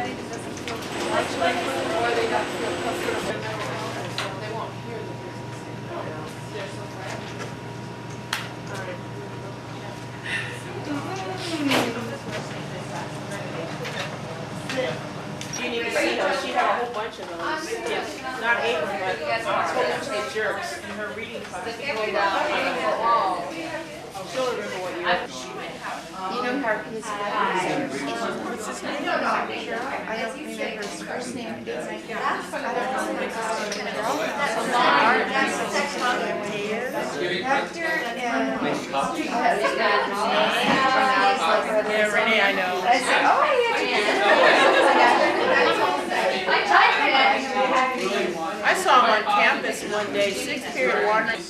somebody that doesn't feel like or they don't feel comfortable, they won't hear the business. They're so quiet. All right. You need to see those. She had a whole bunch of those. Yes. Not 8, but they jerks in her reading class. She'll remember what you You know how his what's his name? I don't remember his first name. I don't know Yeah, Renee, I know. I saw him on campus one day, 6th period watering.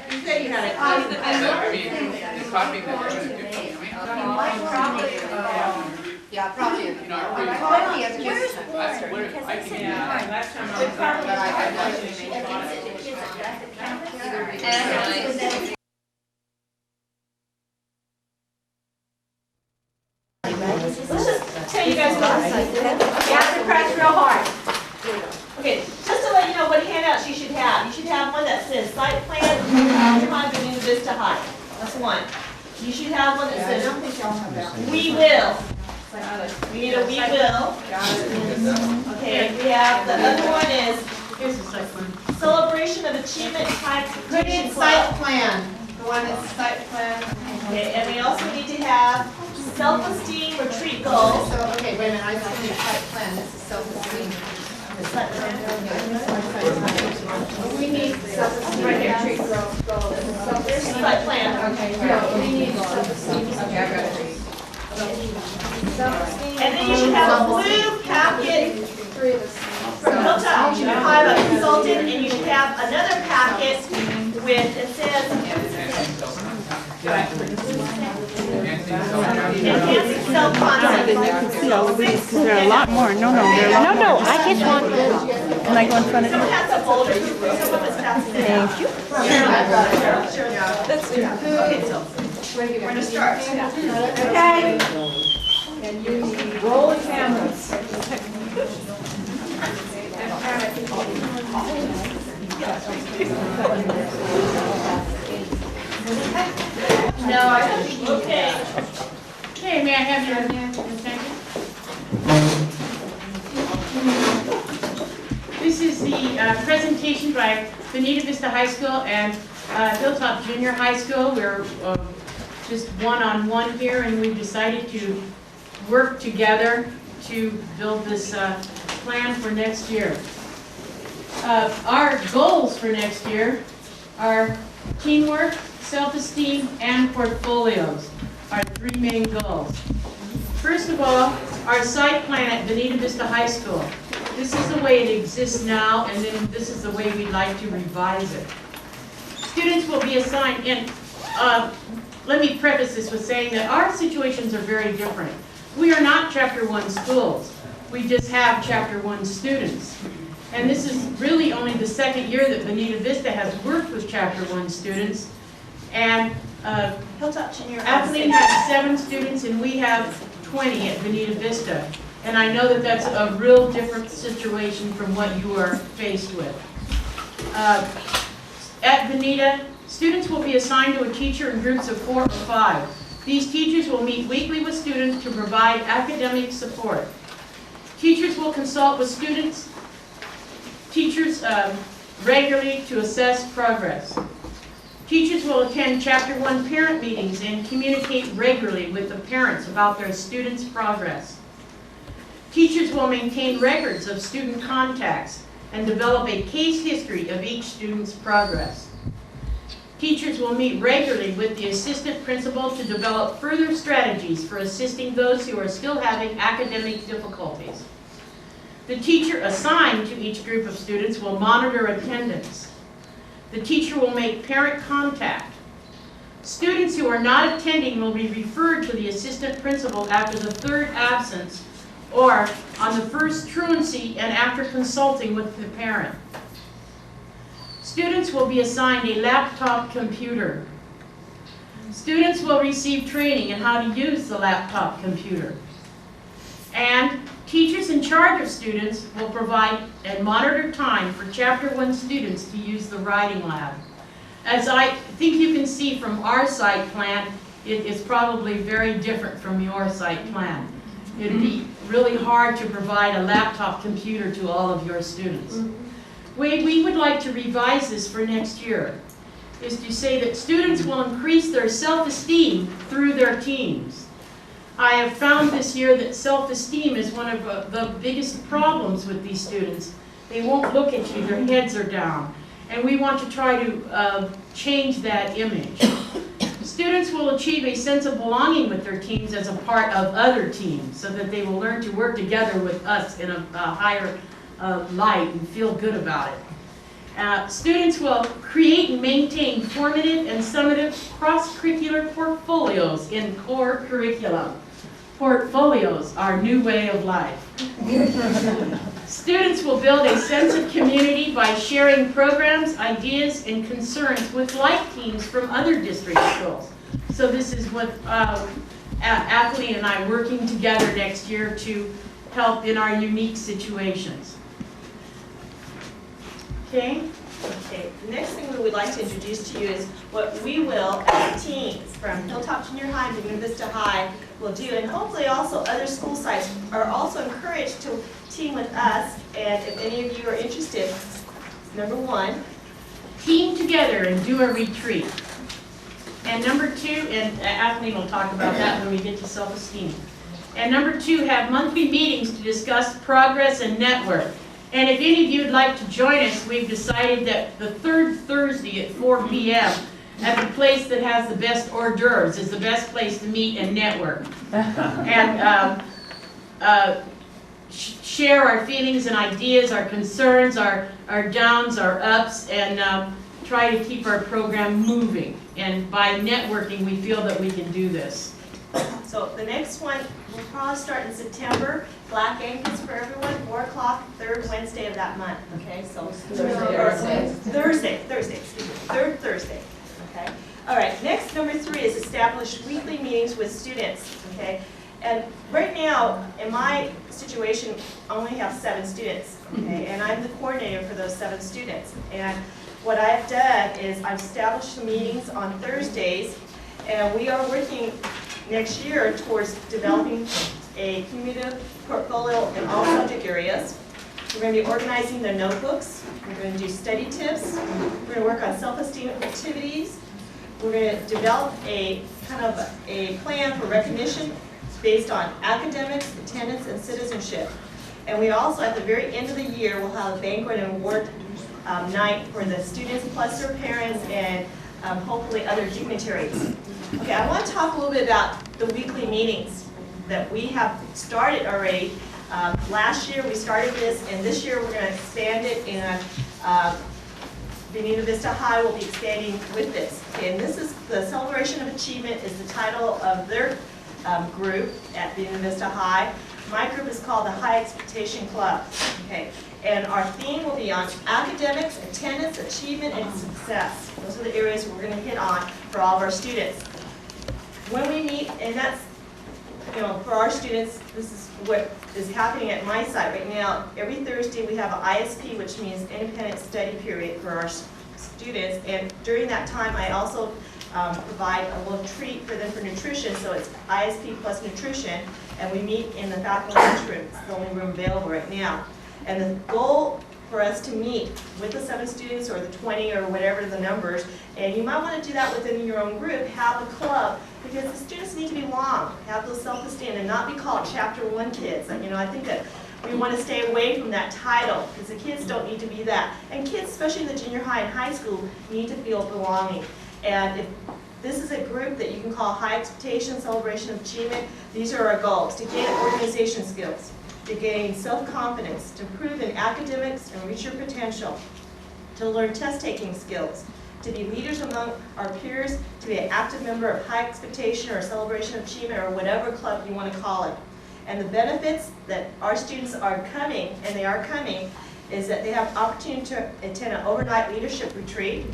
You said you had a copy. Yeah, probably. Let's just tell you guys what you have to press real hard. Okay, just to let you know what handouts you should have. You should have one that says site plan, Benita Vista High. That's one. You should have one that says we will. We need a we will. Okay, we have the other one is celebration of achievement type. Put in site plan. The one that's site plan. Okay, and we also need to have self-esteem retreat goals. So, okay, wait a minute, I still need site plan. This is self-esteem. We need self-esteem Right here. retreat goals. There's the site plan. Okay, no, we need self-esteem. Okay, I got it. And then you should have a blue packet from Hilltop. You should have a consultant, and you should have another packet with, it says, enhancing self-concept. There are a lot more. No, there are a lot more. No, I just want Can I go in front of Someone you? has a folder, some of us have to Thank you. That's good. Okay, so we're going to start. Okay. And you need roll the cameras. No, I don't think, okay. Okay, may I have your attention? This is the presentation by Bonita Vista High School and Hilltop Junior High School. We're just one-on-one here, and we've decided to work together to build this plan for next year. Our goals for next year are teamwork, self-esteem, and portfolios are 3 main goals. First of all, our site plan at Bonita Vista High School. This is the way it exists now, and then this is the way we'd like to revise it. Students will be assigned, and let me preface this with saying that our situations are very different. We are not Chapter 1 schools. We just have Chapter 1 students. And this is really only the 2nd year that Bonita Vista has worked with Chapter 1 students. And Hilltop Junior. Abilene has 7 students, and we have 20 at Bonita Vista. And I know that that's a real different situation from what you are faced with. At Bonita, students will be assigned to a teacher in groups of 4 or 5. These teachers will meet weekly with students to provide academic support. Teachers will consult with teachers regularly to assess progress. Teachers will attend Chapter 1 parent meetings and communicate regularly with the parents about their students' progress. Teachers will maintain records of student contacts and develop a case history of each student's progress. Teachers will meet regularly with the assistant principal to develop further strategies for assisting those who are still having academic difficulties. The teacher assigned to each group of students will monitor attendance. The teacher will make parent contact. Students who are not attending will be referred to the assistant principal after the 3rd absence or on the first truancy and after consulting with the parent. Students will be assigned a laptop computer. Students will receive training in how to use the laptop computer. And teachers in charge of students will provide and monitor time for Chapter 1 students to use the writing lab. As I think you can see from our site plan, it is probably very different from your site plan. It'd be really hard to provide a laptop computer to all of your students. We would like to revise this for next year, is to say that students will increase their self-esteem through their teams. I have found this year that self-esteem is one of the biggest problems with these students. They won't look at you, their heads are down. And we want to try to change that image. Students will achieve a sense of belonging with their teams as a part of other teams, so that they will learn to work together with us in a higher light and feel good about it. Students will create and maintain formative and summative cross-curricular portfolios in core curriculum. Portfolios are new way of life. Students will build a sense of community by sharing programs, ideas, and concerns with like teams from other district schools. So this is what Athlete and I working together next year to help in our unique situations. Okay? Okay, the next thing we would like to introduce to you is what we will, as teams from Hilltop Junior High to Buena Vista High, will do, and hopefully also other school sites are also encouraged to team with us. And if any of you are interested, number 1, Team together and do a retreat. And number 2, and Athlete will talk about that when we get to self-esteem. And number 2, have monthly meetings to discuss progress and network. And if any of you would like to join us, we've decided that the third Thursday at 4 p.m. at the place that has the best hors d'oeuvres is the best place to meet and network. And share our feelings and ideas, our concerns, our downs, our ups, and try to keep our program moving. And by networking, we feel that we can do this. so the next one will probably start in September. Black Anchors for everyone, 4 o'clock, 3rd Wednesday of that month. Okay, so Thursday, excuse me, 3rd Thursday. Okay. All right. Next, number 3 is establish weekly meetings with students. Okay. And right now, in my situation, I only have 7 students. Okay, and I'm the coordinator for those 7 students. And what I've done is I've established some meetings on Thursdays, and we are working next year towards developing a cumulative portfolio in all subject areas. We're going to be organizing their notebooks. We're going to do study tips. We're going to work on self-esteem activities. We're going to develop a kind of a plan for recognition based on academics, attendance, and citizenship. And we also, at the very end of the year, will have a banquet and award night for the students plus their parents and hopefully other dignitaries. Okay, I want to talk a little bit about the weekly meetings that we have started already. Last year we started this, and this year we're going to expand it, and Buena Vista High will be expanding with this. Okay, and this is the Celebration of Achievement is the title of their group at Buena Vista High. My group is called the High Expectation Club. Okay, and our theme will be on academics, attendance, achievement, and success. Those are the areas we're going to hit on for all of our students. When we meet, and that's, you know, for our students, this is what is happening at my site right now. Every Thursday we have an ISP, which means Independent Study Period for our students, and during that time I also provide a little treat for them for nutrition, so it's ISP plus nutrition, and we meet in the faculty lunchroom. It's the only room available right now. And the goal for us to meet with the 7 students or the 20 or whatever the numbers, and you might want to do that within your own group, have a club, because the students need to belong, have those self-esteem, and not be called Chapter 1 kids. And, you know, I think that we want to stay away from that title, because the kids don't need to be that. And kids, especially in the junior high and high school, need to feel belonging. And if this is a group that you can call High Expectation, Celebration of Achievement, these are our goals: to gain organization skills, to gain self-confidence, to improve in academics and reach your potential, to learn test-taking skills, to be leaders among our peers, to be an active member of High Expectation or Celebration of Achievement or whatever club you want to call it. And the benefits that our students are coming, and they are coming, is that they have opportunity to attend an overnight leadership retreat.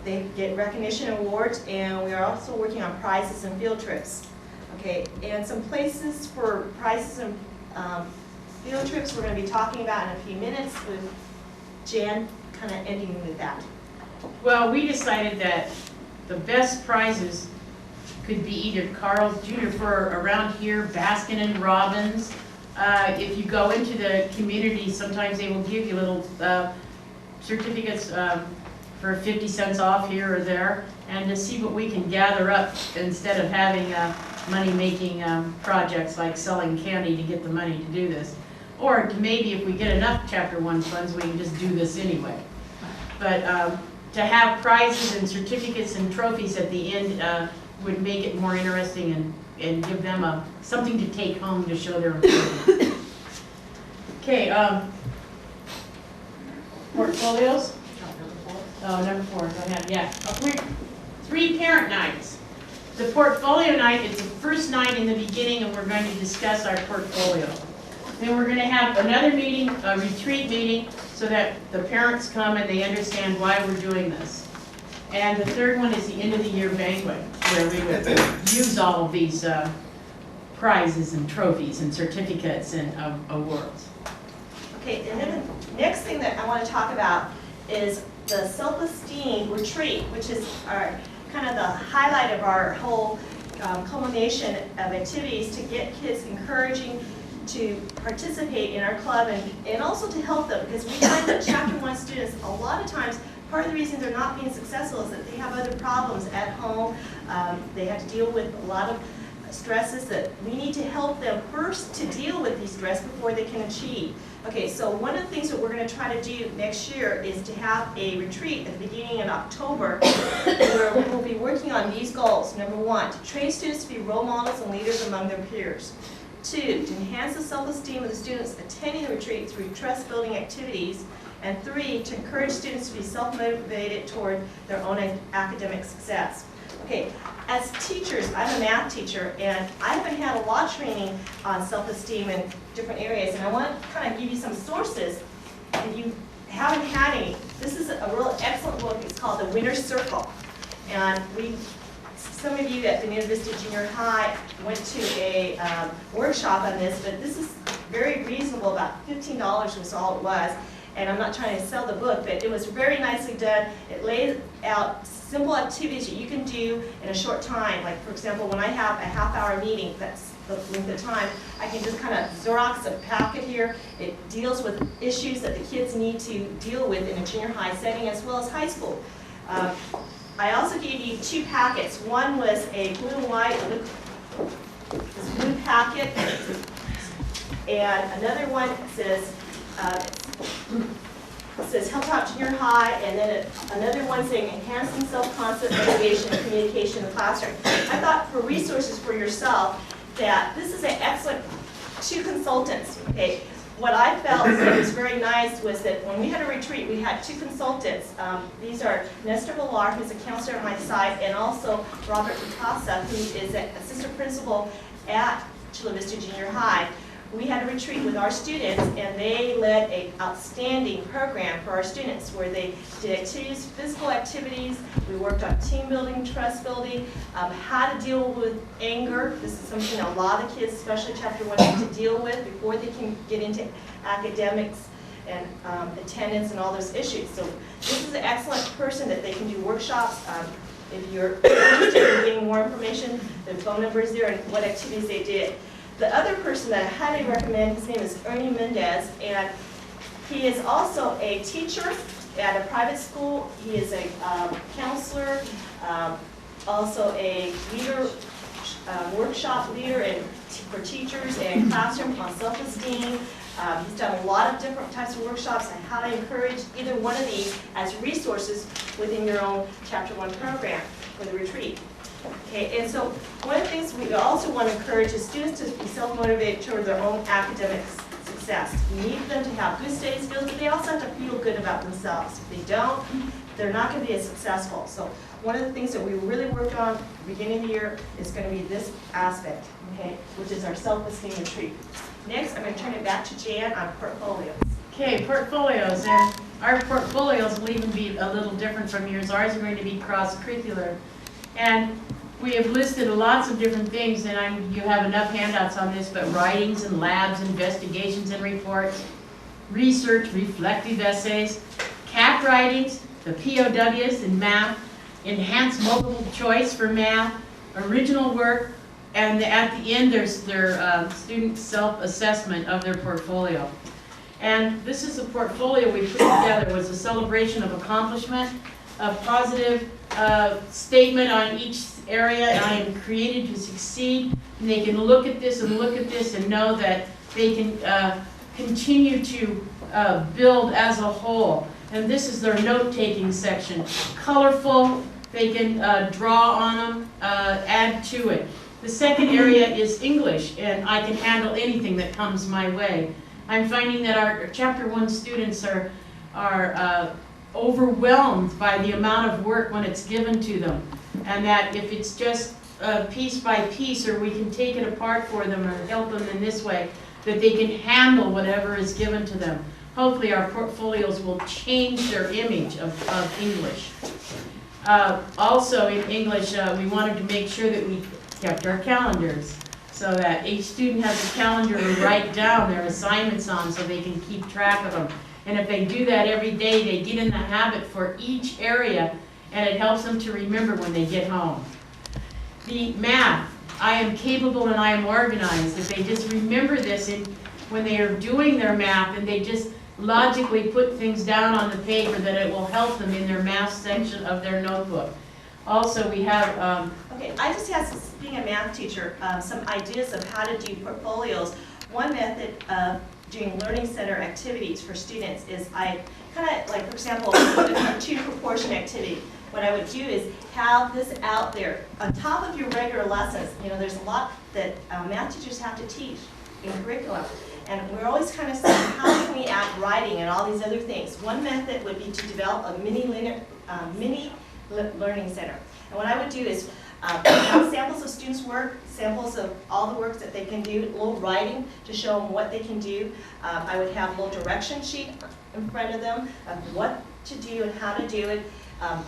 They get recognition awards, and we are also working on prizes and field trips. Okay, and some places for prizes and field trips we're going to be talking about in a few minutes, with Jan kind of ending with that. Well, we decided that the best prizes could be either Carl's Jr. for around here, Baskin and Robbins. If you go into the community, sometimes they will give you little certificates for 50 cents off here or there, and to see what we can gather up instead of having money-making projects like selling candy to get the money to do this. Or maybe if we get enough Chapter 1 funds, we can just do this anyway. But to have prizes and certificates and trophies at the end would make it more interesting and give them something to take home to show their improvement. Okay, portfolios? Oh, number 4, go ahead, yeah. Three parent nights. The portfolio night is the first night in the beginning, and we're going to discuss our portfolio. Then we're going to have another meeting, a retreat meeting, so that the parents come and they understand why we're doing this. And the third one is the end of the year banquet, where we would use all of these prizes and trophies and certificates and awards. Okay, and then the next thing that I want to talk about is the self-esteem retreat, which is our kind of the highlight of our whole culmination of activities to get kids encouraging to participate in our club and also to help them, because we find that Chapter 1 students, a lot of times, part of the reason they're not being successful is that they have other problems at home. They have to deal with a lot of stresses that we need to help them first to deal with these stress before they can achieve. Okay, so one of the things that we're going to try to do next year is to have a retreat at the beginning in October where we will be working on these goals. Number 1, to train students to be role models and leaders among their peers. 2, to enhance the self-esteem of the students attending the retreat through trust-building activities. And 3, to encourage students to be self-motivated toward their own academic success. Okay, as teachers, I'm a math teacher, and I haven't had a lot of training on self-esteem in different areas, and I want to kind of give you some sources. If you haven't had any, this is a real excellent book. It's called The Winner's Circle. And some of you at the University Junior High went to a workshop on this, but this is very reasonable, about $15 was all it was. And I'm not trying to sell the book, but it was very nicely done. It lays out simple activities that you can do in a short time. Like, for example, when I have a half-hour meeting, that's the length of time, I can just kind of Xerox a packet here. It deals with issues that the kids need to deal with in a junior high setting as well as high school. I also gave you 2 packets. One was a blue and white, this blue packet, and another one says, help out junior high, and then another one saying enhancing self-concept, motivation, and communication in the classroom. I thought for resources for yourself that this is an excellent 2 consultants. Okay, what I felt that was very nice was that when we had a retreat, we had 2 consultants. These are Nestor Villar, who's a counselor on my side, and also Robert Vitasa, who is an assistant principal at Chula Vista Junior High. We had a retreat with our students, and they led an outstanding program for our students where they did activities, physical activities. We worked on team building, trust building, how to deal with anger. This is something a lot of kids, especially Chapter 1, need to deal with before they can get into academics and attendance and all those issues. So this is an excellent person that they can do workshops. If you're interested in getting more information, the phone number is there and what activities they did. The other person that I highly recommend, his name is Ernie Mendez, and he is also a teacher at a private school. He is a counselor, also a leader, workshop leader for teachers and classroom on self-esteem. He's done a lot of different types of workshops. I highly encourage either one of these as resources within your own Chapter 1 program for the retreat. Okay, and so one of the things we also want to encourage is students to be self-motivated toward their own academic success. We need them to have good study skills, but they also have to feel good about themselves. If they don't, they're not going to be as successful. So one of the things that we really worked on at the beginning of the year is going to be this aspect, okay, which is our self-esteem retreat. Next, I'm going to turn it back to Jan on portfolios. Okay, portfolios. And our portfolios will even be a little different from yours. Ours are going to be cross-curricular. And we have listed lots of different things, and you have enough handouts on this, but writings and labs, investigations and reports, research, reflective essays, CAP writings, the POWs in math, enhanced multiple choice for math, original work, and at the end there's their student self-assessment of their portfolio. And this is a portfolio we put together. It was a celebration of accomplishment, a positive statement on each area. I am created to succeed, and they can look at this and know that they can continue to build as a whole. And this is their note-taking section. Colorful, they can draw on them, add to it. The second area is English, and I can handle anything that comes my way. I'm finding that our Chapter 1 students are overwhelmed by the amount of work when it's given to them. And that if it's just piece by piece, or we can take it apart for them or help them in this way, that they can handle whatever is given to them. Hopefully our portfolios will change their image of English. Also in English, we wanted to make sure that we kept our calendars, so that each student has a calendar to write down their assignments on so they can keep track of them. And if they do that every day, they get in the habit for each area, and it helps them to remember when they get home. The math, I am capable and I am organized. If they just remember this when they are doing their math, and they just logically put things down on the paper, that it will help them in their math section of their notebook. Also, we have Okay, I just have, being a math teacher, some ideas of how to do portfolios. One method of doing learning center activities for students is I kind of, like for example, a two proportion activity. What I would do is have this out there on top of your regular lessons. You know, there's a lot that math teachers have to teach in curriculum. And we're always kind of saying, how can we add writing and all these other things? One method would be to develop a mini learning center. And what I would do is have samples of students' work, samples of all the work that they can do, a little writing to show them what they can do. I would have a little direction sheet in front of them of what to do and how to do it.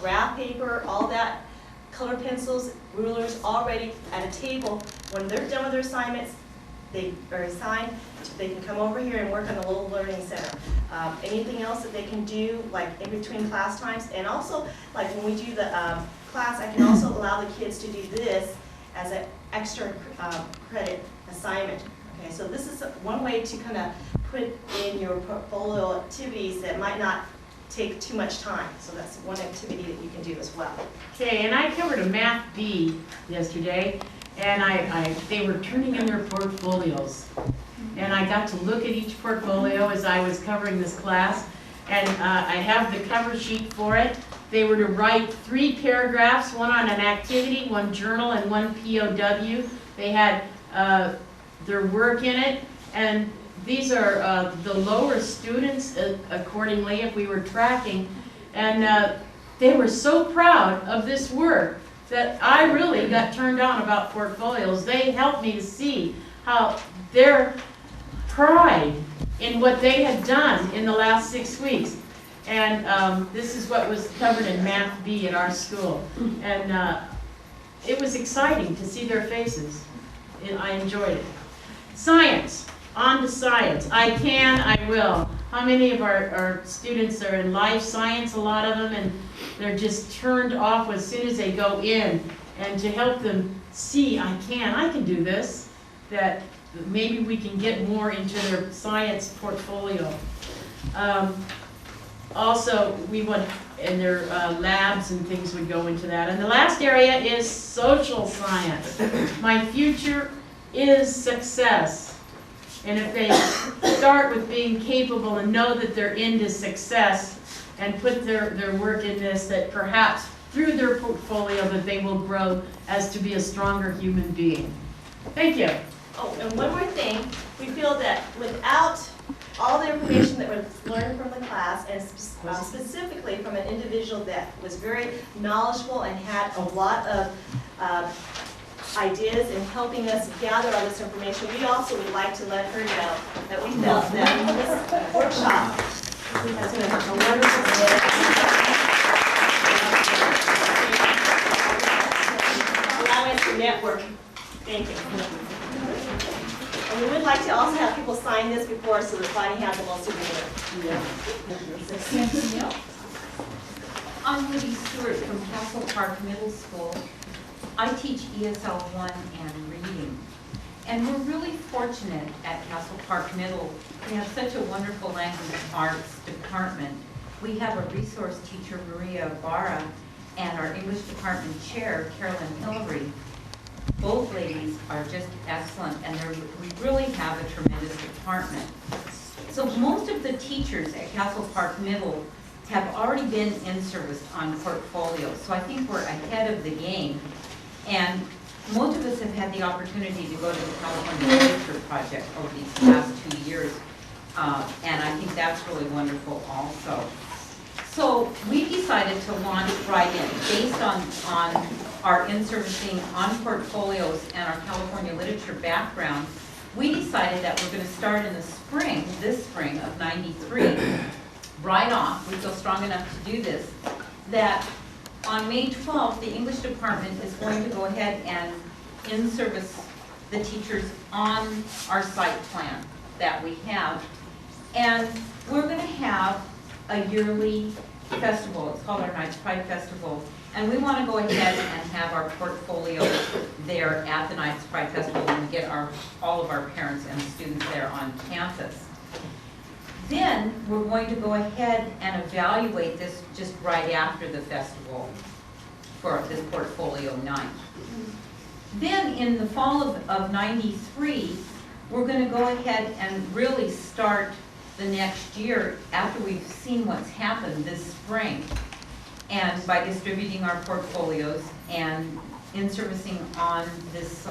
Graph paper, all that, color pencils, rulers, all ready at a table. When they're done with their assignments, they are assigned, they can come over here and work on the little learning center. Anything else that they can do, like in between class times, and also like when we do the class, I can also allow the kids to do this as an extra credit assignment. Okay, so this is one way to kind of put in your portfolio activities that might not take too much time. So that's one activity that you can do as well. Okay, and I covered a Math B yesterday, and they were turning in their portfolios. And I got to look at each portfolio as I was covering this class, and I have the cover sheet for it. They were to write 3 paragraphs, one on an activity, one journal, and one POW. They had their work in it, and these are the lower students accordingly, if we were tracking, and they were so proud of this work that I really got turned on about portfolios. They helped me to see how their pride in what they had done in the last 6 weeks. And this is what was covered in Math B at our school. And it was exciting to see their faces. I enjoyed it. Science. On to science. I can, I will. How many of our students are in life science? A lot of them, and they're just turned off as soon as they go in. And to help them see, I can do this, that maybe we can get more into their science portfolio. Also, we want, and their labs and things would go into that. And the last area is social science. My future is success. And if they start with being capable and know that they're into success and put their work in this, that perhaps through their portfolio that they will grow as to be a stronger human being. Thank you. Oh, and one more thing, we feel that without all the information that was learned from the class, and specifically from an individual that was very knowledgeable and had a lot of ideas in helping us gather all this information, we also would like to let her know that we felt that this workshop That's been a wonderful allow us to network. Thank you. And we would like to also have people sign this before so that Bonnie has a little souvenir. I'm Libby Stewart from Castle Park Middle School. I teach ESL 1 and reading. And we're really fortunate at Castle Park Middle. We have such a wonderful language arts department. We have a resource teacher, Maria Barra, and our English department chair, Carolyn Hillary. Both ladies are just excellent, and we really have a tremendous department. So most of the teachers at Castle Park Middle have already been in service on portfolios, so I think we're ahead of the game. And most of us have had the opportunity to go to the California Literature Project over these past 2 years, and I think that's really wonderful also. So we decided to launch Right In, based on our in-servicing on portfolios and our California literature background. We decided that we're going to start in the spring, this spring of '93, right off. We feel strong enough to do this, that on May 12th, the English department is going to go ahead and in-service the teachers on our site plan that we have. And we're going to have a yearly festival. It's called our Knights Pride Festival. And we want to go ahead and have our portfolio there at the Knights Pride Festival and get all of our parents and students there on campus. Then we're going to go ahead and evaluate this just right after the festival for this portfolio night. Then in the fall of '93, we're going to go ahead and really start the next year after we've seen what's happened this spring, and by distributing our portfolios and in-servicing on this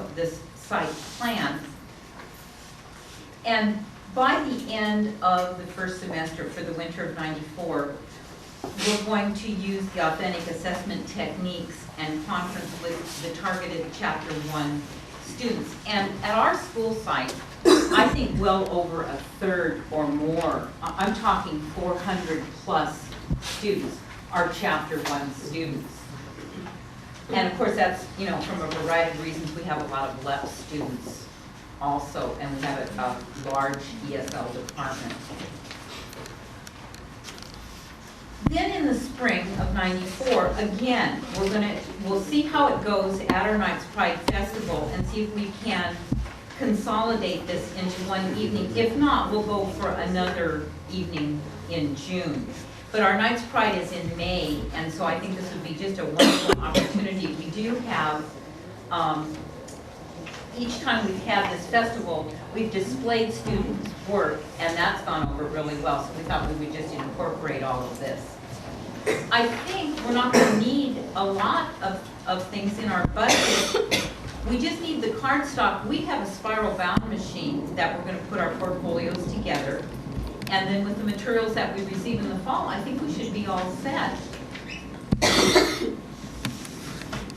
site plan. And by the end of the first semester for the winter of '94, we're going to use the authentic assessment techniques and conference with the targeted Chapter 1 students. And at our school site, I think well over a third or more, I'm talking 400 plus students, are Chapter 1 students. And of course that's, from a variety of reasons. We have a lot of LEP students also, and we have a large ESL department. Then in the spring of '94, again, we'll see how it goes at our Knights Pride Festival and see if we can consolidate this into one evening. If not, we'll go for another evening in June. But our Knights Pride is in May, and so I think this would be just a wonderful opportunity. We do have, each time we've had this festival, we've displayed students' work, and that's gone over really well, so we thought we would just incorporate all of this. I think we're not going to need a lot of things in our budget. We just need the cardstock. We have a spiral bound machine that we're going to put our portfolios together. And then with the materials that we receive in the fall, I think we should be all set.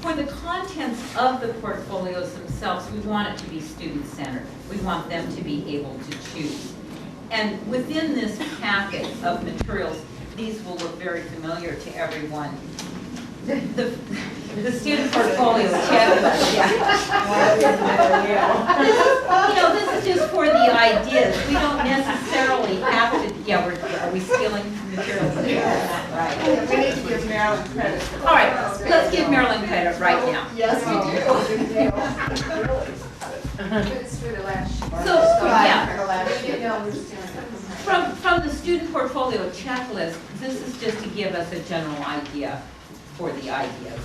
For the contents of the portfolios themselves, we want it to be student-centered. We want them to be able to choose. And within this packet of materials, these will look very familiar to everyone. The student portfolio checklist, this is just for the ideas. We don't necessarily have to, are we stealing materials? Right. We need to give Marilyn credit for that. All right, let's give Marilyn credit right now. Yes, we do. It's for the last year. So, yeah. For the last year. From the student portfolio checklist, this is just to give us a general idea for the ideas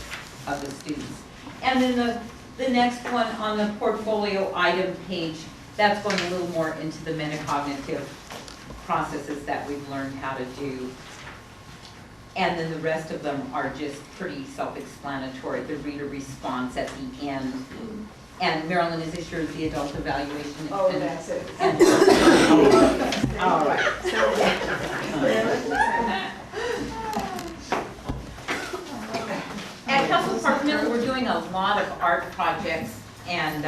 of the students. And then the next one on the portfolio item page, that's going a little more into the metacognitive processes that we've learned how to do. And then the rest of them are just pretty self-explanatory. The reader response at the end. And Marilyn, is this the adult evaluation? Oh, that's it. All right. At Castle Park Middle, we're doing a lot of art projects, and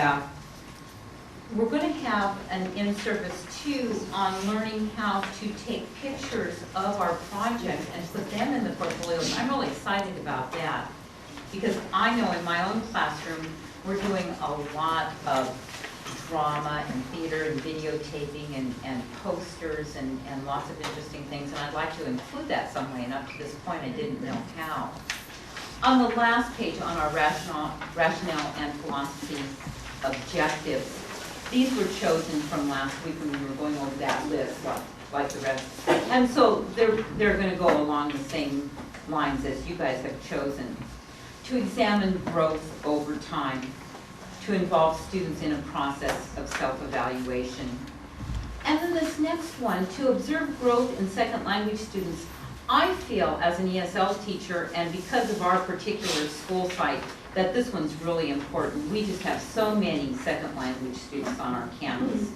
we're going to have an in-service too on learning how to take pictures of our projects and put them in the portfolios. I'm really excited about that because I know in my own classroom we're doing a lot of drama and theater and videotaping and posters and lots of interesting things, and I'd like to include that some way, and up to this point I didn't know how. On the last page on our rationale and philosophy objectives, these were chosen from last week when we were going over that list, like the rest. And so they're going to go along the same lines as you guys have chosen. To examine growth over time, to involve students in a process of self-evaluation. And then this next one, to observe growth in second language students. I feel as an ESL teacher, and because of our particular school site, that this one's really important. We just have so many second language students on our campus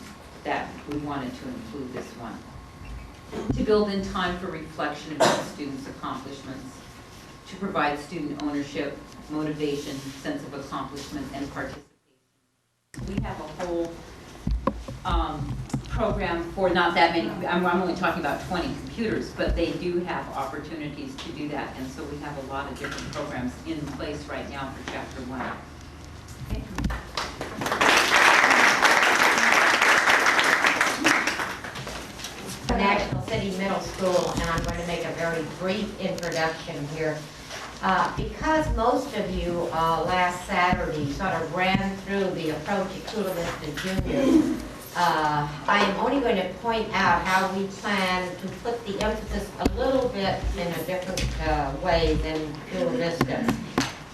that we wanted to include this one. To build in time for reflection about students' accomplishments. To provide student ownership, motivation, sense of accomplishment, and participation. We have a whole program for not that many, I'm only talking about 20 computers, but they do have opportunities to do that, and so we have a lot of different programs in place right now for Chapter 1. Okay. National City Middle School, and I'm going to make a very brief introduction here. Because most of you last Saturday sort of ran through the approach at Chula Vista Junior, I am only going to point out how we plan to put the emphasis a little bit in a different way than Chula Vista.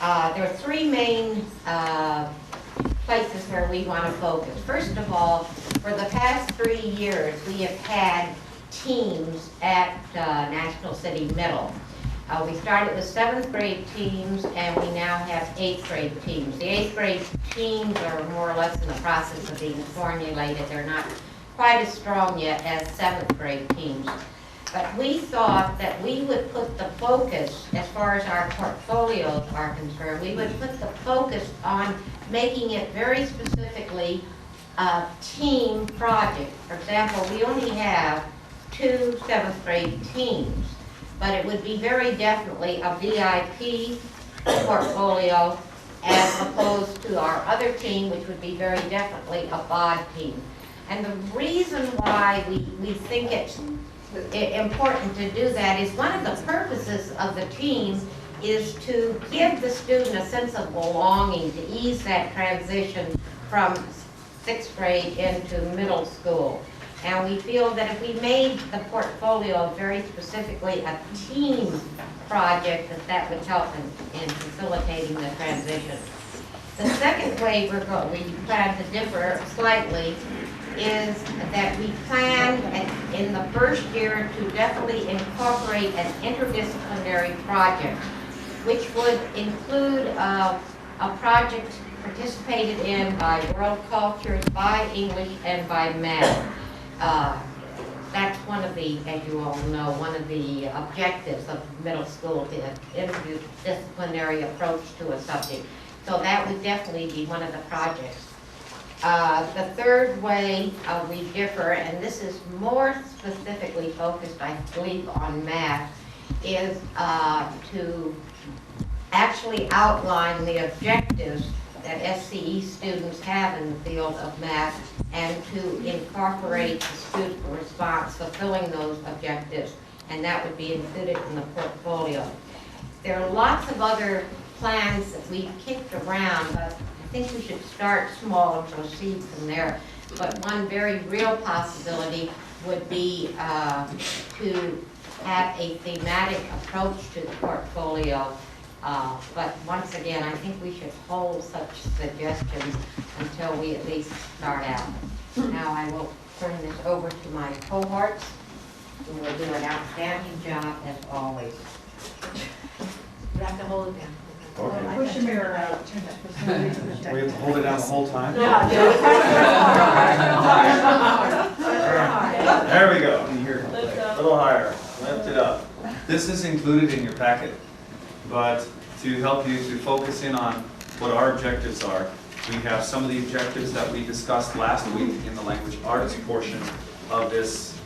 There are three main places where we want to focus. First of all, for the past 3 years, we have had teams at National City Middle. We started with 7th grade teams, and we now have 8th grade teams. The 8th grade teams are more or less in the process of being formulated. They're not quite as strong yet as 7th grade teams. But we thought that we would put the focus, as far as our portfolios are concerned, we would put the focus on making it very specifically a team project. For example, we only have 2 7th grade teams. But it would be very definitely a VIP portfolio as opposed to our other team, which would be very definitely a BOD team. And the reason why we think it's important to do that is one of the purposes of the team is to give the student a sense of belonging, to ease that transition from 6th grade into middle school. And we feel that if we made the portfolio very specifically a team project, that would help in facilitating the transition. The second way we plan to differ slightly is that we plan in the first year to definitely incorporate an interdisciplinary project, which would include a project participated in by world cultures, by English, and by math. That's one of the, as you all know, one of the objectives of middle school, the interdisciplinary approach to a subject. So that would definitely be one of the projects. The third way we differ, and this is more specifically focused, I believe, on math, is to actually outline the objectives that SCE students have in the field of math and to incorporate the student response fulfilling those objectives, and that would be included in the portfolio. There are lots of other plans that we've kicked around, but I think we should start small and proceed from there. But one very real possibility would be to have a thematic approach to the portfolio. But once again, I think we should hold such suggestions until we at least start out. Now I will turn this over to my cohorts, who will do an outstanding job as always. You have to hold it down. Okay. Push the mirror out. We have to hold it down the whole time? There we go. A little higher. Lift it up. This is included in your packet, but to help you to focus in on what our objectives are, We have some of the objectives that we discussed last week in the language arts portion of this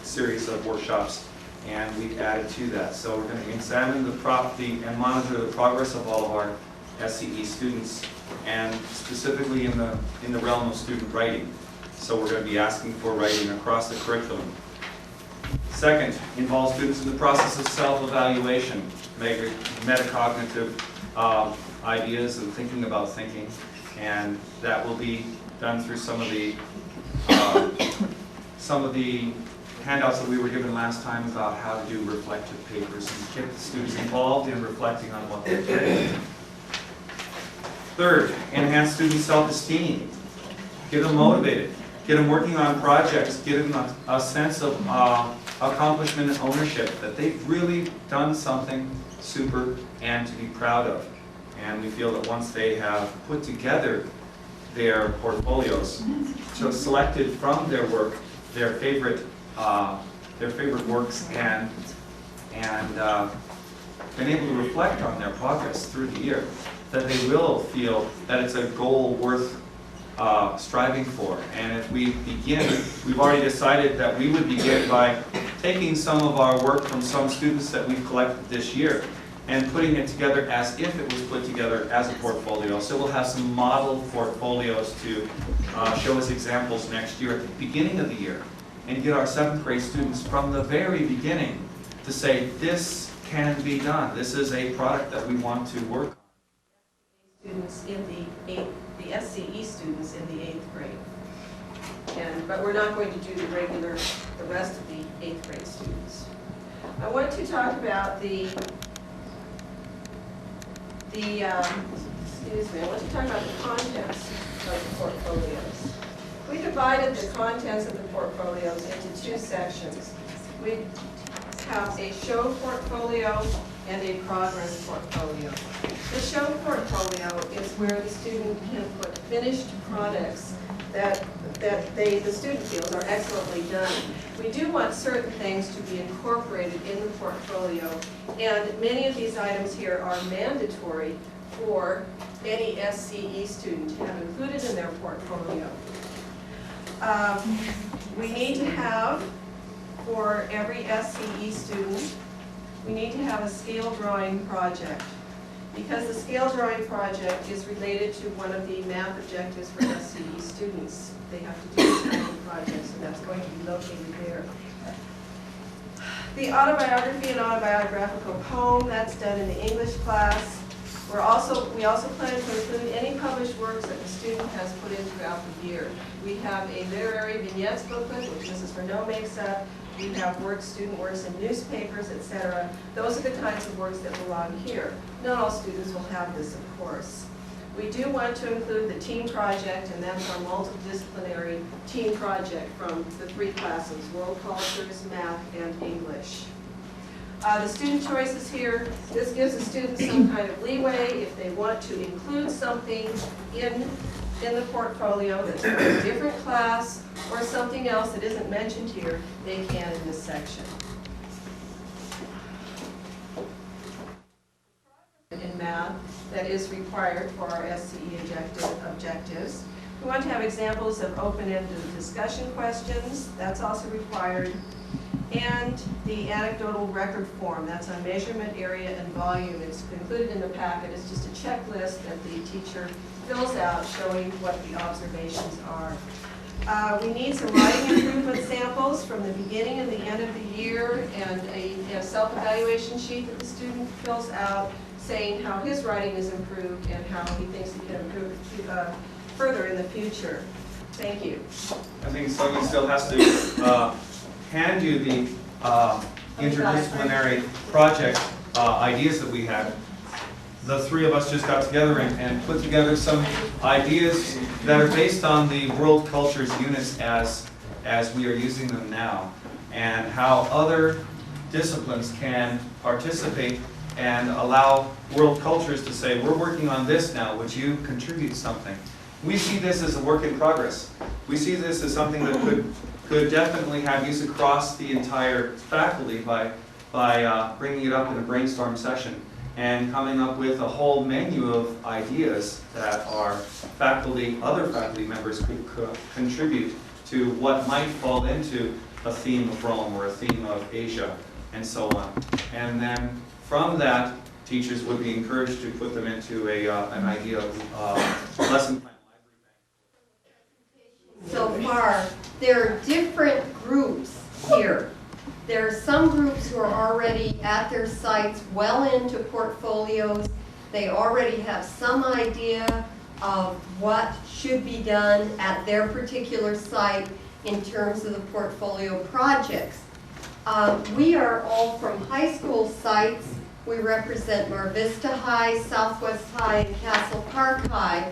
series of workshops, and we've added to that. So we're going to examine and monitor the progress of all of our SCE students, and specifically in the realm of student writing. So we're going to be asking for writing across the curriculum. Second, involve students in the process of self-evaluation, metacognitive ideas and thinking about thinking, and that will be done through some of the handouts that we were given last time about how to do reflective papers and get the students involved in reflecting on what they're doing. Third, enhance student self-esteem. Get them motivated. Get them working on projects. Get them a sense of accomplishment and ownership, that they've really done something super and to be proud of. And we feel that once they have put together their portfolios, so selected from their work their favorite works, and been able to reflect on their progress through the year, that they will feel that it's a goal worth striving for. And if we begin, we've already decided that we would begin by taking some of our work from some students that we've collected this year and putting it together as if it was put together as a portfolio. So we'll have some model portfolios to show us examples next year at the beginning of the year, and get our 7th grade students from the very beginning to say, this can be done. This is a product that we want to work on. Students in the SCE students in the 8th grade. But we're not going to do the rest of the 8th grade students. I want to talk about I want to talk about the contents of the portfolios. We divided the contents of the portfolios into 2 sections. We have a show portfolio and a progress portfolio. The show portfolio is where the student can put finished products that the student feels are excellently done. We do want certain things to be incorporated in the portfolio, and many of these items here are mandatory for any SCE student to have included in their portfolio. We need to have, for every SCE student, we need to have a scale drawing project, because the scale drawing project is related to one of the math objectives for SCE students. They have to do this kind of project, so that's going to be located there. The autobiography and autobiographical poem, that's done in the English class. We also plan to include any published works that the student has put in throughout the year. We have a literary vignettes booklet, which Mrs. Renaud makes up. We have student works in newspapers, etc. Those are the kinds of works that belong here. Not all students will have this, of course. We do want to include the team project, and that's our multidisciplinary team project from the 3 classes, world cultures, math, and English. The student choices here, this gives the students some kind of leeway if they want to include something in the portfolio that's from a different class, or something else that isn't mentioned here, they can in this section. In math, that is required for our SCE objectives. We want to have examples of open-ended discussion questions, that's also required. And the anecdotal record form, that's on measurement, area, and volume. It's included in the packet. It's just a checklist that the teacher fills out showing what the observations are. We need some writing improvement samples from the beginning and the end of the year, and a self-evaluation sheet that the student fills out saying how his writing is improved and how he thinks he can improve further in the future. Thank you. I think Sonia still has to hand you the interdisciplinary project ideas that we had. The 3 of us just got together and put together some ideas that are based on the world cultures units as we are using them now, and how other disciplines can participate and allow world cultures to say, we're working on this now, would you contribute something? We see this as a work in progress. We see this as something that could definitely have use across the entire faculty by bringing it up in a brainstorm session and coming up with a whole menu of ideas that our faculty, other faculty members could contribute to what might fall into a theme of Rome or a theme of Asia and so on. And then from that, teachers would be encouraged to put them into an idea of lesson plan. So far, there are different groups here. There are some groups who are already at their sites well into portfolios. They already have some idea of what should be done at their particular site in terms of the portfolio projects. We are all from high school sites. We represent Mar Vista High, Southwest High, and Castle Park High.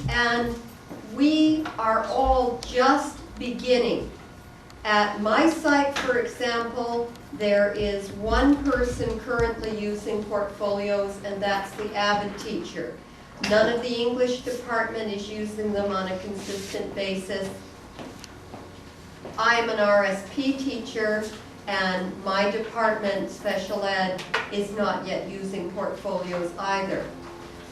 And we are all just beginning. At my site, for example, there is one person currently using portfolios, and that's the Avid teacher. None of the English department is using them on a consistent basis. I am an RSP teacher, and my department, special ed, is not yet using portfolios either.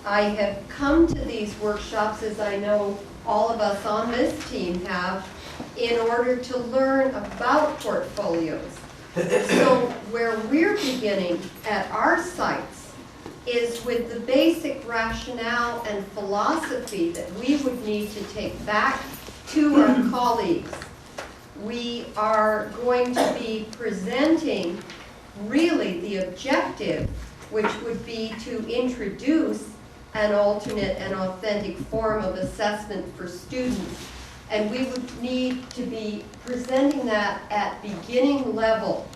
I have come to these workshops, as I know all of us on this team have, in order to learn about portfolios. So where we're beginning at our sites is with the basic rationale and philosophy that we would need to take back to our colleagues. We are going to be presenting really the objective, which would be to introduce an alternate and authentic form of assessment for students. And we would need to be presenting that at beginning level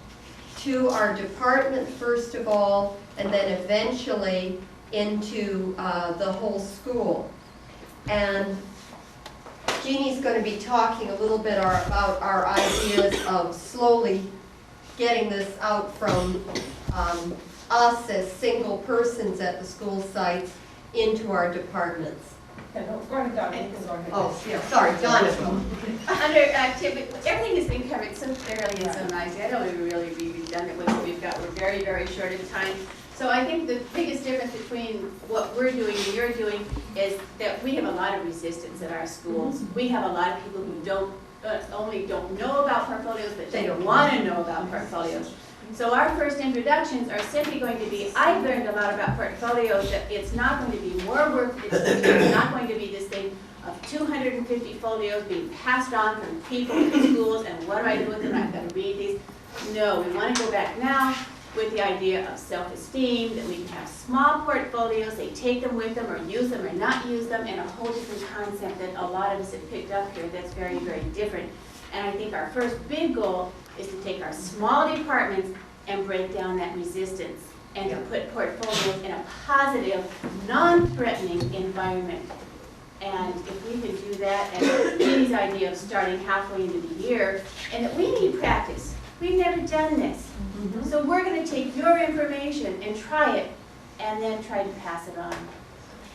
to our department first of all, and then eventually into the whole school. And Jeannie's going to be talking a little bit about our ideas of slowly getting this out from us as single persons at the school sites into our departments. Oh, yeah, sorry, Donna. Under activity, everything has been covered so thoroughly and so nicely. I don't even really be redundant with what we've got. We're very, very short in time. So I think the biggest difference between what we're doing and you're doing is that we have a lot of resistance at our schools. We have a lot of people who don't only don't know about portfolios, but they don't want to know about portfolios. So our first introductions are simply going to be, I've learned a lot about portfolios, that it's not going to be more work, it's not going to be this thing of 250 folios being passed on from people to schools, and what do I do with them? I've got to read these. No, we want to go back now with the idea of self-esteem, that we can have small portfolios, they take them with them or use them or not use them, and a whole different concept that a lot of us have picked up here that's very, very different. And I think our first big goal is to take our small departments and break down that resistance and to put portfolios in a positive, non-threatening environment. And if we can do that, and Jeannie's idea of starting halfway into the year, and that we need practice. We've never done this. So we're going to take your information and try it, and then try to pass it on.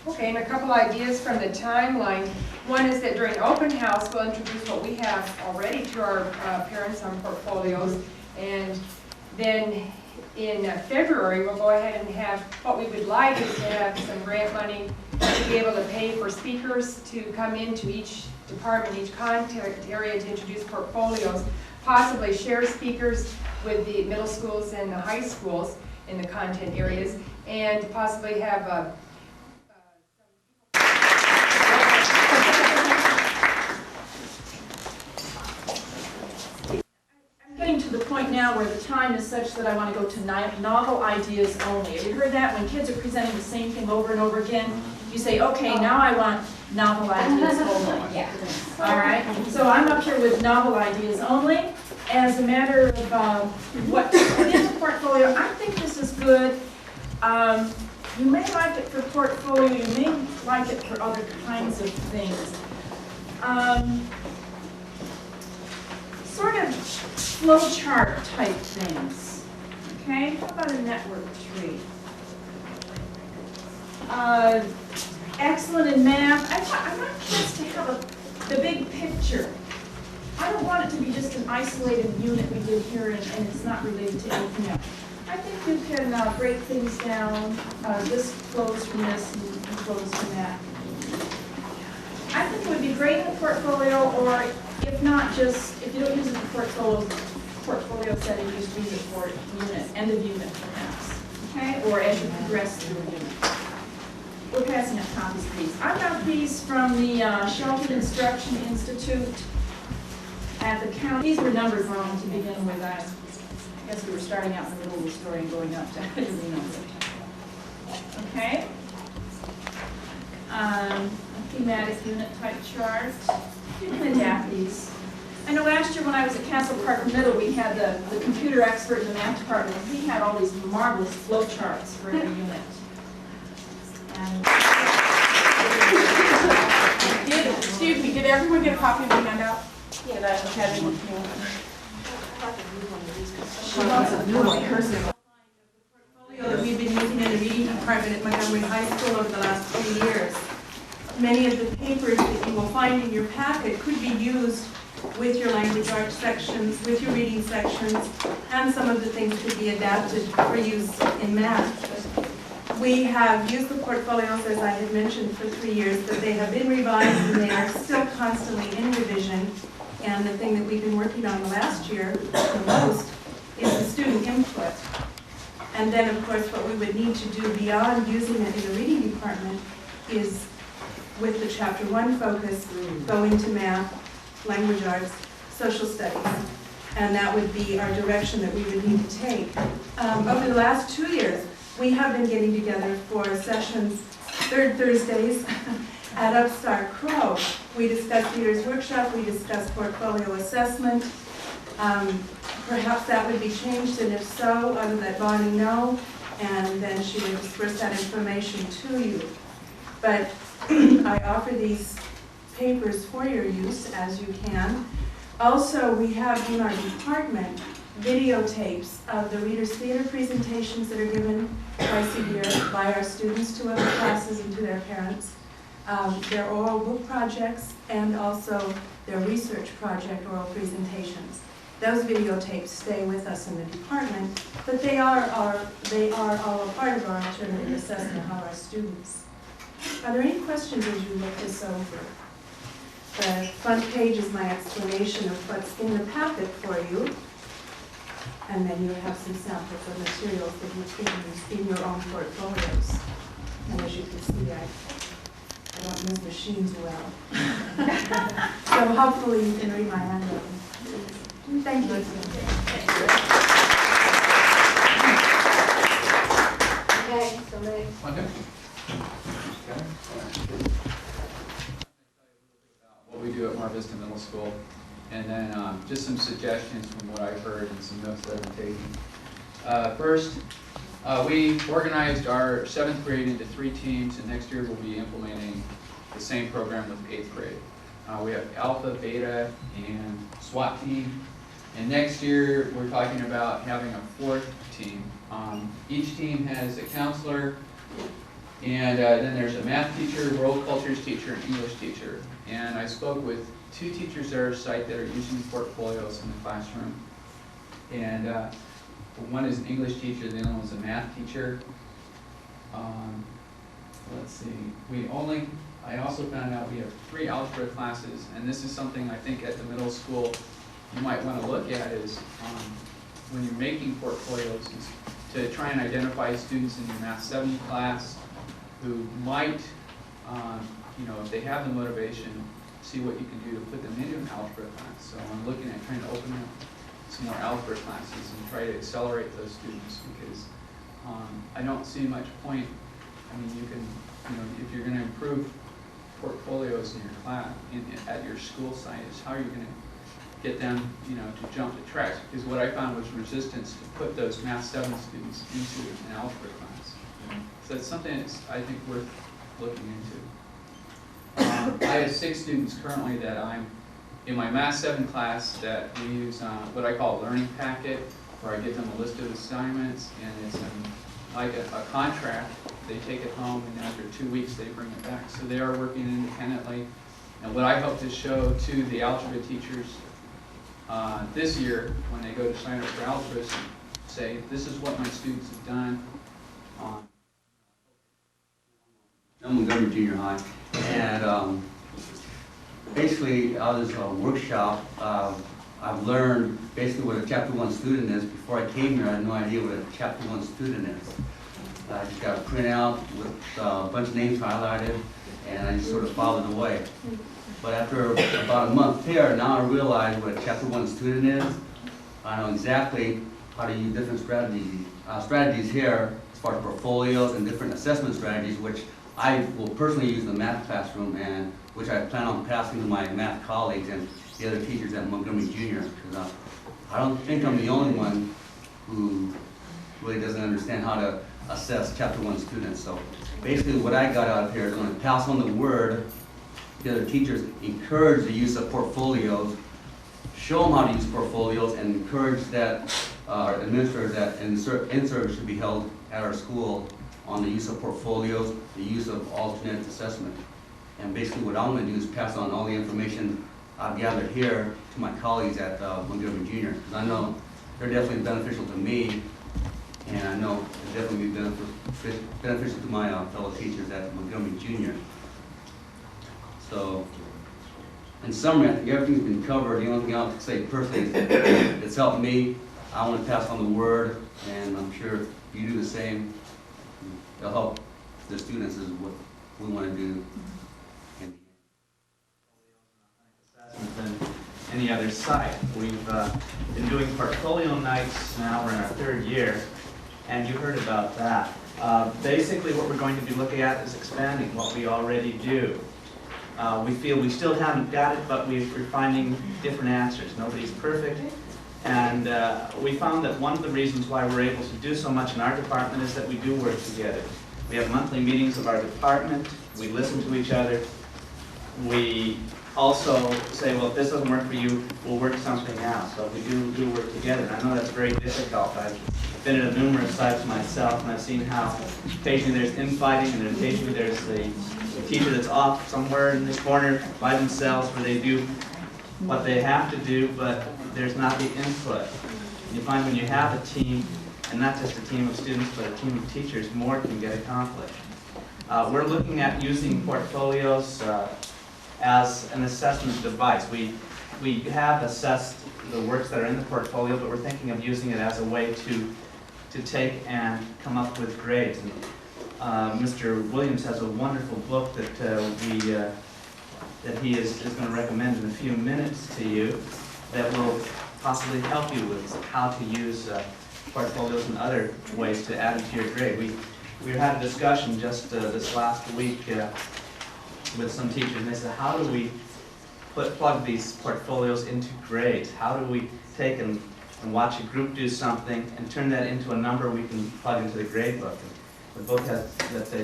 Okay, and a couple ideas from the timeline. One is that during open house, we'll introduce what we have already to our parents on portfolios. And then in February, we'll go ahead and have, what we would like is to have some grant money to be able to pay for speakers to come into each department, each content area to introduce portfolios, possibly share speakers with the middle schools and the high schools in the content areas, and possibly have a Getting to the point now where the time is such that I want to go to novel ideas only. Have you heard that? When kids are presenting the same thing over and over again, you say, okay, now I want novel ideas only. Yeah. All right? So I'm up here with novel ideas only. As a matter of what is a portfolio, I think this is good. You may like it for portfolio, you may like it for other kinds of things. Sort of flowchart type things. Okay, how about a network tree? Excellent in math. I want kids to have the big picture. I don't want it to be just an isolated unit we did here and it's not related to anything else. I I think you can break things down. This flows from this and flows from that. I think it would be great in a portfolio, or if not, just if you don't use it for portfolio setting, just use it for unit, end of unit perhaps. Okay, or as you progress through a unit. We're passing out copies of these. I've got these from the Sheltered Instruction Institute at the county. These were numbered wrong to begin with. I guess we were starting out in the middle of the story and going up to okay. A thematic unit type chart. You can adapt these. I know last year when I was at Castle Park Middle, we had the computer expert in the math department. He had all these marvelous flow charts for every unit. And excuse me, did everyone get a copy of the handout? Yeah, that was having one. She wants a new one, hers. That we've been using in the reading department at Montgomery High School over the last 3 years. Many of the papers that you will find in your packet could be used with your language arts sections, with your reading sections, and some of the things could be adapted for use in math. We have used the portfolios, as I had mentioned, for 3 years, but they have been revised and they are still constantly in revision. And the thing that we've been working on the last year the most is the student input. And then, of course, what we would need to do beyond using it in the reading department is, with the Chapter 1 focus, go into math, language arts, social studies. And that would be our direction that we would need to take. Over the last 2 years, we have been getting together for sessions, third Thursdays, at Upstart Crow. We discuss Leaders Workshop, we discuss portfolio assessment. Perhaps that would be changed, and if so, I would let Bonnie know, and then she would disperse that information to you. But I offer these papers for your use as you can. Also, we have in our department videotapes of the Reader's Theater presentations that are given twice a year by our students to other classes and to their parents. Their oral book projects and also their research project oral presentations. Those videotapes stay with us in the department, but they are all a part of our alternative assessment of our students. Are there any questions as you look this over? The front page is my explanation of what's in the packet for you. And then you have some samples of materials that you can use in your own portfolios. And as you can see, I don't use machines well. So hopefully you can read my handwriting. Thank you. Okay, so next. What we do at Mar Vista Middle School, and then just some suggestions from what I've heard and some notes that I've been taking. First, we organized our 7th grade into 3 teams, and next year we'll be implementing the same program with 8th grade. We have Alpha, Beta, and SWAT team, and next year we're talking about having a 4th team. Each team has a counselor, and then there's a math teacher, world cultures teacher, and English teacher. And I spoke with 2 teachers at our site that are using portfolios in the classroom. And one is an English teacher, the other one's a math teacher. Let's see, I also found out we have 3 algebra classes, and this is something I think at the middle school you might want to look at is when you're making portfolios is to try and identify students in your Math 7 class who might, if they have the motivation, see what you can do to put them into an algebra class. So I'm looking at trying to open up some more algebra classes and try to accelerate those students because I don't see much point. I mean, you can, if you're going to improve portfolios in your class, at your school site, is how are you going to get them, to jump the tracks? Because what I found was resistance to put those Math 7 students into an algebra class. So it's something that's, I think, worth looking into. I have 6 students currently that I'm in my Math 7 class that we use what I call a learning packet, where I give them a list of assignments, and it's like a contract. They take it home, and after 2 weeks they bring it back. So they are working independently. And what I hope to show to the algebra teachers this year, when they go to sign up for algebra, say, this is what my students have done on. I'm Montgomery Junior High, and basically out of this workshop, I've learned basically what a Chapter 1 student is. Before I came here, I had no idea what a Chapter 1 student is. I just got a printout with a bunch of names highlighted, and I just sort of filed it away. But after about a month here, now I realize what a Chapter 1 student is. I know exactly how to use different strategies here as far as portfolios and different assessment strategies, which I will personally use in the math classroom, and which I plan on passing to my math colleagues and the other teachers at Montgomery Junior, because I don't think I'm the only one who really doesn't understand how to assess Chapter 1 students. So basically what I got out of here is I'm going to pass on the word. The other teachers encourage the use of portfolios, show them how to use portfolios, and encourage that our administrators that insert should be held at our school on the use of portfolios, the use of alternate assessment. And basically what I'm going to do is pass on all the information I've gathered here to my colleagues at Montgomery Junior, because I know they're definitely beneficial to me, and I know it'll definitely be beneficial to my fellow teachers at Montgomery Junior. So, in summary, I think everything's been covered. The only thing I'll say personally is it's helped me. I want to pass on the word, and I'm sure if you do the same, it'll help the students is what we want to do. Than any other site. We've been doing portfolio nights now. We're in our 3rd year, and you heard about that. Basically what we're going to be looking at is expanding what we already do. We feel we still haven't got it, but we're finding different answers. Nobody's perfect, and we found that one of the reasons why we're able to do so much in our department is that we do work together. We have monthly meetings of our department. We listen to each other. We also say, well, if this doesn't work for you, we'll work something out. So we do work together. And I know that's very difficult. I've been at numerous sites myself, and I've seen how occasionally there's infighting, and occasionally there's the teacher that's off somewhere in the corner by themselves where they do what they have to do, but there's not the input. And you find when you have a team, and not just a team of students, but a team of teachers, more can get accomplished. We're looking at using portfolios as an assessment device. We have assessed the works that are in the portfolio, but we're thinking of using it as a way to take and come up with grades. And Mr. Williams has a wonderful book that he is going to recommend in a few minutes to you that will possibly help you with how to use portfolios and other ways to add it to your grade. We had a discussion just this last week with some teachers, and they said, how do we plug these portfolios into grades? How do we take and watch a group do something and turn that into a number we can plug into the grade book? And the book that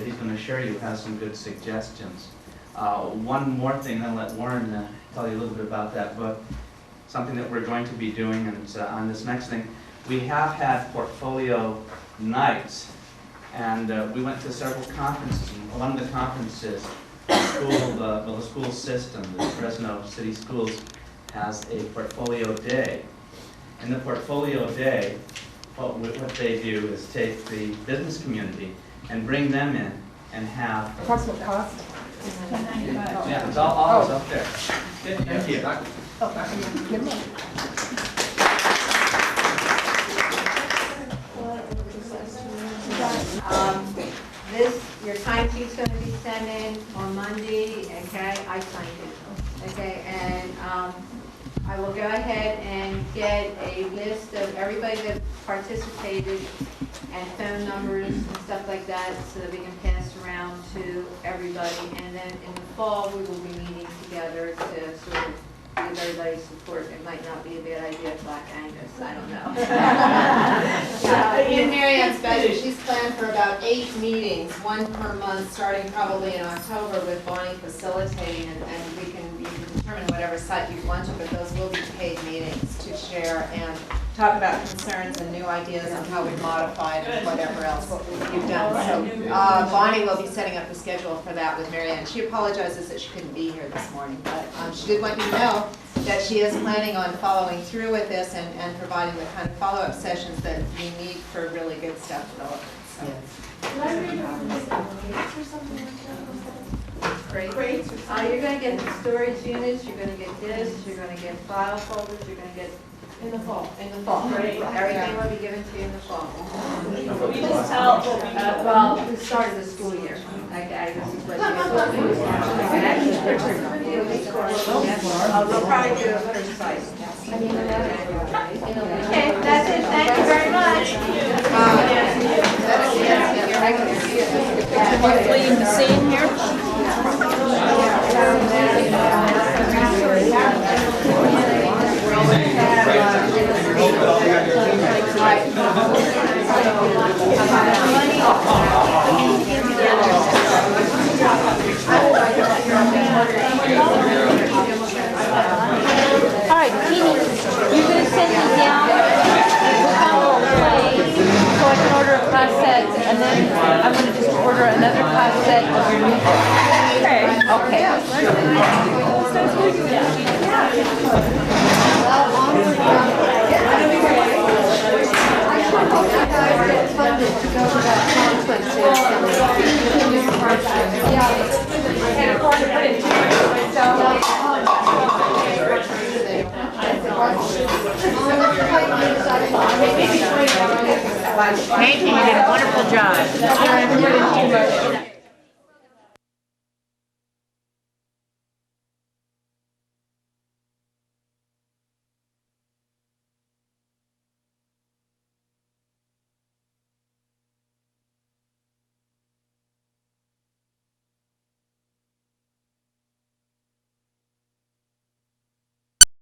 he's going to share you has some good suggestions. One more thing, then I'll let Warren tell you a little bit about that book. Something that we're going to be doing, and it's on this next thing. We have had portfolio nights, and we went to several conferences. And one of the conferences, the school system, the Fresno City Schools, has a portfolio day. In the portfolio day, what they do is take the business community and bring them in and have... Approximate cost? Yeah, it's all up there. Good, thank you. Your time sheet's going to be sent in on Monday, okay? I signed it, okay? And I will go ahead and get a list of everybody that participated and phone numbers and stuff like that so that we can pass around to everybody. And then in the fall, we will be meeting together to sort of give everybody support. It might not be a bad idea, Black Angus, I don't know. In Mary Ann's budget, she's planned for about 8 meetings, 1 per month, starting probably in October with Bonnie facilitating, and you can determine whatever site you want to, but those will be paid meetings to share and talk about concerns and new ideas on how we've modified and whatever else you've done. So Bonnie will be setting up the schedule for that with Mary Ann. She apologizes that she couldn't be here this morning, but she did want you to know that she is planning on following through with this and providing the kind of follow-up sessions that we need for really good staff development. So. Great. You're gonna get the storage units, you're gonna get discs, you're gonna get file folders, you're gonna get in the fall. Great. Everything will be given to you in the fall. We just tell what we Well, the start of the school year. This is what you'll probably do a better site. Okay, that's it, thank you very much. Hopefully you can see in here. All right, Jeannie, you're gonna send me down with my little play so I can order a class set, and then I'm gonna just order another class set of your new book. Okay. Hank, you did a wonderful job.